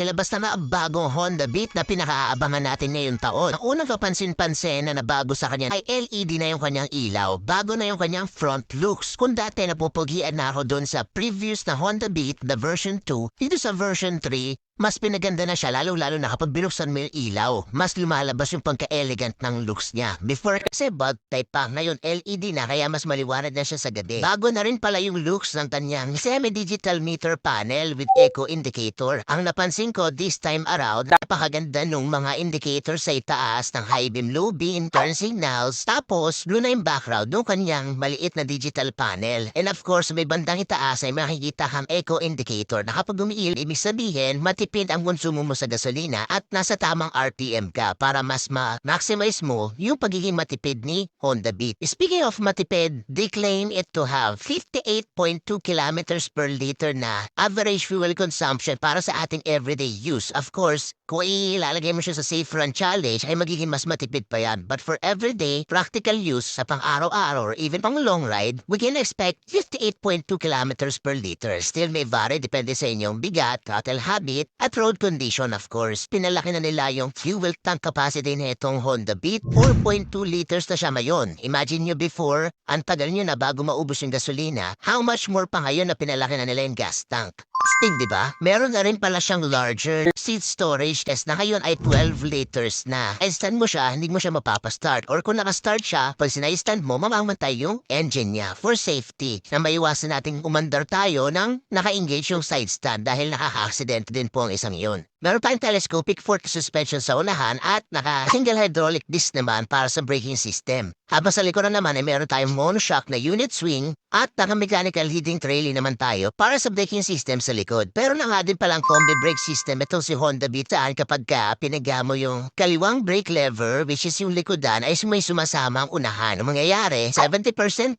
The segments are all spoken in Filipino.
Nilabas na ang bagong Honda Beat na pinakaabangan natin ngayong taon. Ang unang kapansin-pansin na nabago sa kanya ay LED na yung kanyang ilaw. Bago na yung kanyang front looks. Kung dati napupugian na ako doon sa previous na Honda Beat na version 2, dito sa version 3, mas pinaganda na siya lalo-lalo na kapag binuksan mo yung ilaw. Mas lumalabas yung pagka-elegant ng looks niya. Before kasi bulb type pa, ngayon LED na kaya mas maliwanag na siya sa gabi. Bago na rin pala yung looks ng kanyang semi-digital meter panel with echo indicator. Ang napansin ko this time around, napakaganda nung mga indicators sa itaas ng high beam, low beam, turn signals. Tapos, blue na yung background nung kanyang maliit na digital panel. And of course, may bandang itaas ay makikita kang echo indicator na kapag umiil, ibig sabihin, matipid ang konsumo mo sa gasolina at nasa tamang RPM ka para mas ma-maximize mo yung pagiging matipid ni Honda Beat. Speaking of matipid, they claim it to have 58.2 kilometers per liter na average fuel consumption para sa ating everyday use. Of course, kung ilalagay mo siya sa Safe Run Challenge ay magiging mas matipid pa yan. But for everyday, practical use sa pang-araw-araw or even pang long ride, we can expect 58.2 kilometers per liter. Still may vary, depende sa inyong bigat, throttle habit, at road condition of course. Pinalaki na nila yung fuel tank capacity na itong Honda Beat. 4.2 liters na siya ngayon. Imagine nyo before, ang tagal nyo na bago maubos yung gasolina. How much more pa ngayon na pinalaki na nila yung gas tank? Sting, di ba? Meron na rin pala siyang larger seat storage test na ngayon ay 12 liters na. Ay stand mo siya, hindi mo siya mapapastart. Or kung nakastart siya, pag sinay-stand mo, mamamantay yung engine niya for safety. Na maiwasan nating umandar tayo ng naka-engage yung side stand dahil nakaka-accident din po ang isang yun. Meron tayong telescopic fork suspension sa unahan at naka-single hydraulic disc naman para sa braking system. Habang sa likuran naman ay meron tayong monoshock na unit swing at naka-mechanical heating trailing naman tayo para sa braking system sa likod. Pero na nga din palang combi brake system itong si Honda Beat saan kapag pinagya mo yung kaliwang brake lever which is yung likodan ay may sumasama ang unahan. Ang mangyayari, 70%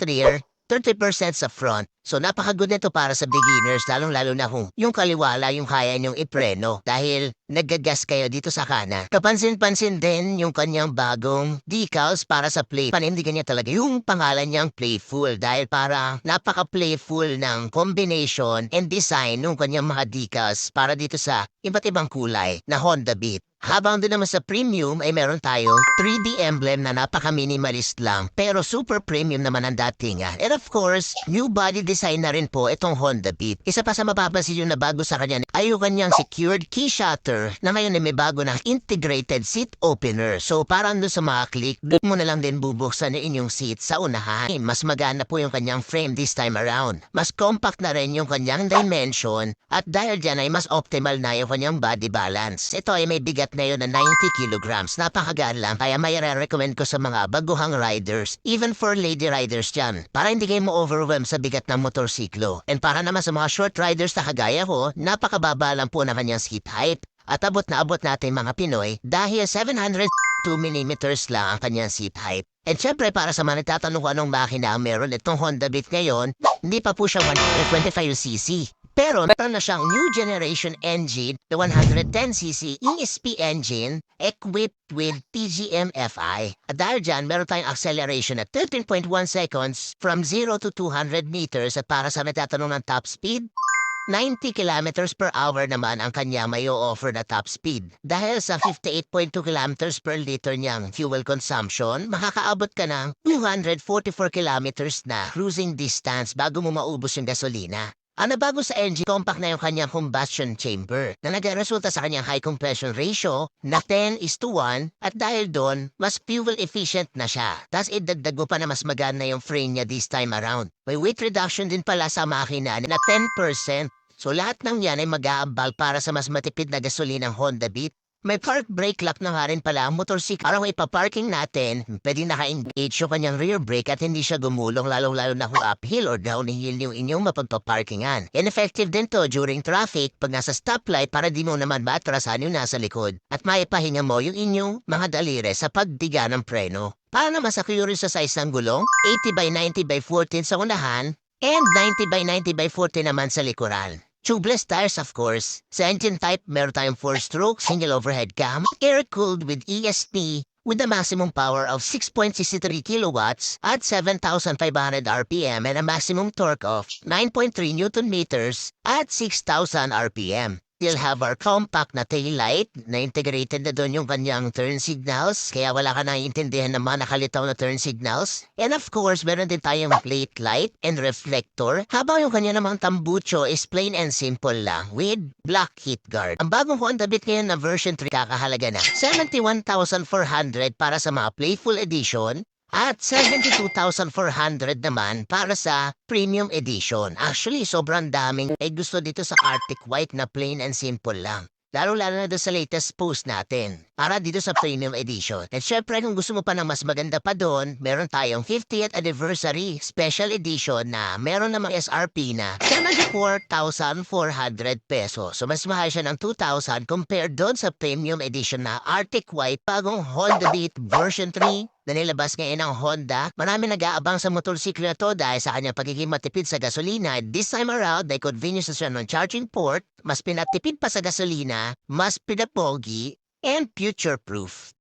rear, 30% sa front. So napaka-good nito para sa beginners, lalong-lalo na kung yung kaliwala yung kaya niyong ipreno dahil nagagas kayo dito sa kanan. Kapansin-pansin din yung kanyang bagong decals para sa play. Panindigan niya talaga yung pangalan niyang Playful dahil para napaka-playful ng combination and design ng kanyang mga decals para dito sa iba't ibang kulay na Honda Beat. Habang din naman sa premium ay meron tayong 3D emblem na napaka-minimalist lang pero super premium naman ang datingan. And of course, new body design na rin po itong Honda Beat. Isa pa sa mapapansin yung na bago sa kanya ay yung kanyang secured key shutter na ngayon ay may bago na integrated seat opener. So parang doon sa mga click, doon mo na lang din bubuksan yung inyong seat sa unahan. Mas magana po yung kanyang frame this time around. Mas compact na rin yung kanyang dimension at dahil dyan ay mas optimal na yung kanyang body balance. Ito ay may bigat na yun na 90 kilograms. Napakagaan lang kaya may recommend ko sa mga baguhang riders, even for lady riders dyan, para hindi kayo ma-overwhelm sa bigat ng motorsiklo. And para naman sa mga short riders na kagaya ko, napakababa lang po na kanyang seat height. At abot na abot natin mga Pinoy dahil 702mm lang ang kanyang seat height. And syempre para sa mga nagtatanong kung anong makina ang meron itong Honda Beat ngayon, hindi pa po siya 125cc. Pero meron na siyang new generation engine, the 110cc ESP engine equipped with PGM-FI. At dahil dyan, meron tayong acceleration at 13.1 seconds from 0 to 200 meters at para sa nagtatanong ng top speed, 90 kilometers per hour naman ang kanya may offer na top speed. Dahil sa 58.2 kilometers per liter niyang fuel consumption, makakaabot ka ng 244 kilometers na cruising distance bago mo maubos yung gasolina. Ang nabago sa engine, compact na yung kanyang combustion chamber na nagresulta sa kanyang high compression ratio na 10:1 at dahil doon, mas fuel efficient na siya. Tapos idagdag mo pa na mas magana yung frame niya this time around. May weight reduction din pala sa makina na 10%. So lahat ng yan ay mag-aambal para sa mas matipid na gasolinang Honda Beat. May park brake lock na nga rin pala ang motorsiklo. Para ipaparking natin, pwede naka-engage yung kanyang rear brake at hindi siya gumulong lalong-lalo na kung uphill or downhill yung inyong mapagpaparkingan. And effective din to during traffic pag nasa stoplight para di mo naman maatrasan yung nasa likod. At maipahinga mo yung inyong mga daliri sa pagdiga ng preno. Para naman sa curious sa size ng gulong, 80x90x14 sa unahan and 90x90x14 naman sa likuran. Tubeless tires of course. Sa engine type, meron tayong 4-stroke, single overhead cam, air-cooled with ESP with a maximum power of 6.63 kilowatts at 7,500 RPM and a maximum torque of 9.3 Newton meters at 6,000 RPM. You'll have our compact na taillight na integrated na doon yung kanyang turn signals. Kaya wala ka naiintindihan ng mga nakalitaw na turn signals. And of course, meron din tayong plate light and reflector. Habang yung kanya namang tambucho is plain and simple lang with black heat guard. Ang bagong Honda Beat ngayon na version 3 kakahalaga na 71,400 para sa mga playful edition. At 72,400 naman para sa premium edition. Actually, sobrang daming gusto dito sa Arctic White na plain and simple lang. Lalo-lalo na doon sa latest post natin. Para dito sa premium edition. At syempre, kung gusto mo pa ng mas maganda pa doon, meron tayong 50th anniversary special edition na meron namang SRP na 74,400 pesos. So, mas mahal siya ng 2,000 compared doon sa premium edition na Arctic White bagong Honda Beat version 3 na nilabas ngayon ng Honda. Marami nag-aabang sa motorsiklo na to dahil sa kanyang pagiging matipid sa gasolina. This time around, may convenience na siya ng charging port, mas pinatipid pa sa gasolina, mas pinapogi, and future-proof.